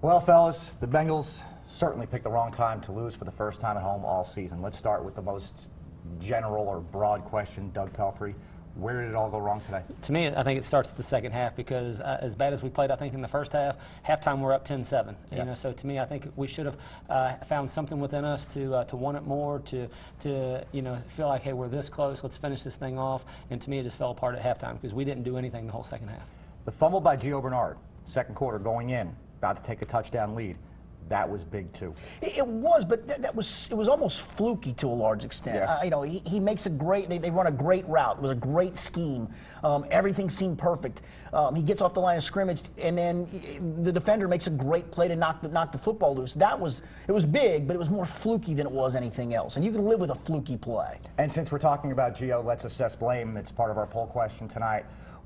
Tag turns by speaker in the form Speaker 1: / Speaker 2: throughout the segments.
Speaker 1: Well, fellas, the Bengals certainly picked the wrong time to lose for the first time at home all season. Let's start with the most general or broad question, Doug Pelfrey. Where did it all go wrong today?
Speaker 2: To me, I think it starts at the second half because as bad as we played, I think, in the first half, halftime we're up 10-7.
Speaker 1: Yeah.
Speaker 2: You know, so to me, I think we should have found something within us to want it more, to feel like, hey, we're this close, let's finish this thing off. And to me, it just fell apart at halftime because we didn't do anything the whole second half.
Speaker 1: The fumble by Gio Bernard, second quarter, going in, about to take a touchdown lead. That was big too.
Speaker 3: It was, but it was almost fluky to a large extent.
Speaker 1: Yeah.
Speaker 3: He makes a great. They run a great route. It was a great scheme. Everything seemed perfect. He gets off the line of scrimmage, and then the defender makes a great play to knock the football loose. It was big, but it was more fluky than it was anything else. And you can live with a fluky play.
Speaker 1: And since we're talking about Gio, let's assess blame. It's part of our poll question tonight.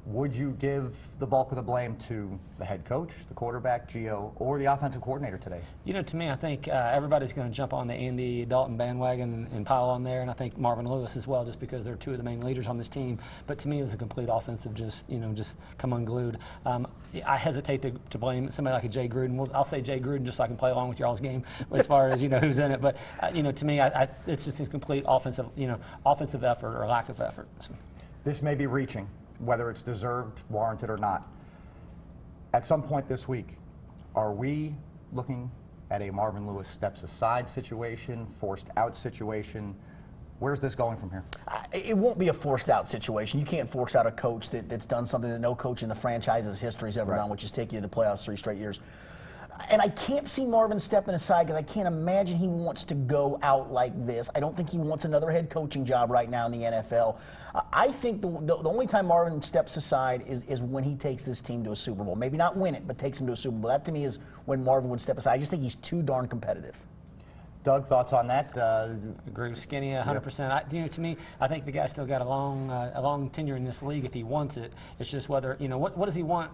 Speaker 1: Would you give the bulk of the blame to the head coach, the quarterback, Gio, or the offensive coordinator today?
Speaker 2: You know, to me, I think everybody's going to jump on the Andy Dalton bandwagon and pile on there, and I think Marvin Lewis as well, just because they're two of the main leaders on this team. But to me, it was a complete offensive, just come unglued. I hesitate to blame somebody like a Jay Gruden. I'll say Jay Gruden just so I can play along with y'all's game as far as who's in it. But to me, it's just a complete offensive, offensive effort or lack of effort. So.
Speaker 1: This may be reaching, whether it's deserved, warranted, or not. At some point this week, are we looking at a Marvin Lewis steps aside situation, forced out situation? Where's this going from here?
Speaker 3: It won't be a forced out situation. You can't force out a coach that's done something that no coach in the franchise's history has ever done, which is take you to the playoffs 3 straight years. And I can't see Marvin stepping aside because I can't imagine he wants to go out like this. I don't think he wants another head coaching job right now in the NFL. I think the only time Marvin steps aside is when he takes this team to a Super Bowl. Maybe not win it, but takes him to a Super Bowl. That to me is when Marvin would step aside. I just think he's too darn competitive.
Speaker 1: Doug, thoughts on that?
Speaker 2: Agree with Skinny 100%. To me, I think the guy's still got a long tenure in this league if he wants it. It's just whether what does he want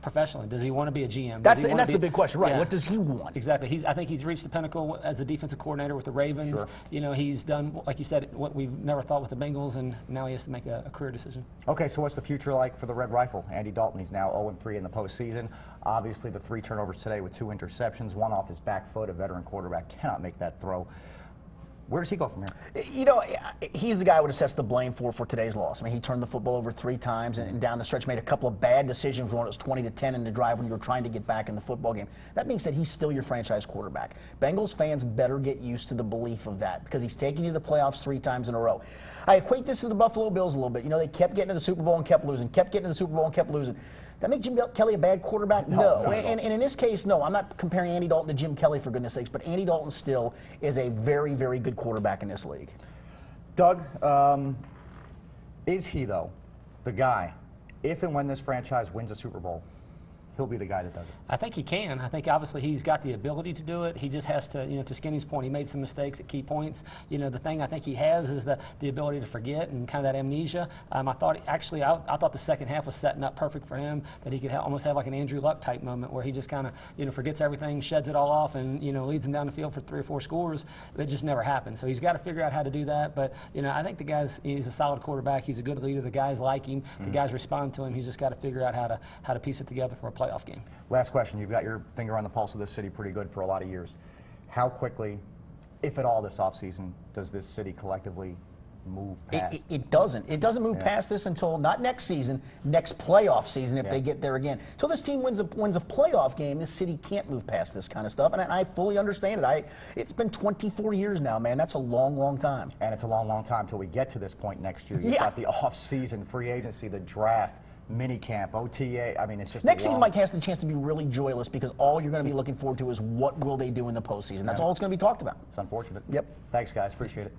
Speaker 2: professionally? Does he want to be a GM?
Speaker 3: That's the big question, right?
Speaker 2: Yeah.
Speaker 3: What does he want?
Speaker 2: Exactly. I think he's reached the pinnacle as a defensive coordinator with the Ravens.
Speaker 1: Sure.
Speaker 2: He's done, like you said, what we've never thought with the Bengals, and now he has to make a career decision.
Speaker 1: Okay, so what's the future like for the Red Rifle? Andy Dalton, he's now 0-3 in the postseason. Obviously, the 3 turnovers today with 2 interceptions, one off his back foot. A veteran quarterback cannot make that throw. Where does he go from here?
Speaker 3: He's the guy who would assess the blame for today's loss. I mean, he turned the football over 3 times and down the stretch made a couple of bad decisions when it was 20-10 in the drive when you were trying to get back in the football game. That being said, he's still your franchise quarterback. Bengals fans better get used to the belief of that because he's taken you to the playoffs 3 times in a row. I equate this to the Buffalo Bills a little bit. They kept getting to the Super Bowl and kept losing, kept getting to the Super Bowl and kept losing. That make Jim Kelly a bad quarterback? No. And in this case, no. I'm not comparing Andy Dalton to Jim Kelly, for goodness sakes, but Andy Dalton still is a very, very good quarterback in this league.
Speaker 1: Doug, is he, though, the guy, if and when this franchise wins a Super Bowl, he'll be the guy that does it?
Speaker 2: I think he can. I think obviously he's got the ability to do it. He just has to, to Skinny's point, he made some mistakes at key points. The thing I think he has is the ability to forget and kind of that amnesia. I thought the second half was setting up perfect for him, that he could almost have like an Andrew Luck type moment where he just kind of, forgets everything, sheds it all off, and, leads him down the field for 3 or 4 scores. It just never happened. So he's got to figure out how to do that. But, I think he's a solid quarterback. He's a good leader. The guys like him. The guys respond to him. He's just got to figure out how to piece it together for a playoff game.
Speaker 1: Last question. You've got your finger on the pulse of this city pretty good for a lot of years. How quickly, if at all, this offseason does this city collectively move past?
Speaker 3: It doesn't. It doesn't move past this until not next season, next playoff season if they get there again. Until this team wins a playoff game, this city can't move past this kind of stuff, and I fully understand it. It's been 24 years now, man. That's a long, long time.
Speaker 1: And it's a long, long time till we get to this point next year. You've got the off-season, free agency, the draft, mini camp, OTA. I mean, it's just
Speaker 3: next season might has the chance to be really joyless because all you're going to be looking forward to is what will they do in the postseason. That's all it's going to be talked about.
Speaker 1: It's unfortunate.
Speaker 3: Yep.
Speaker 1: Thanks, guys. Appreciate it.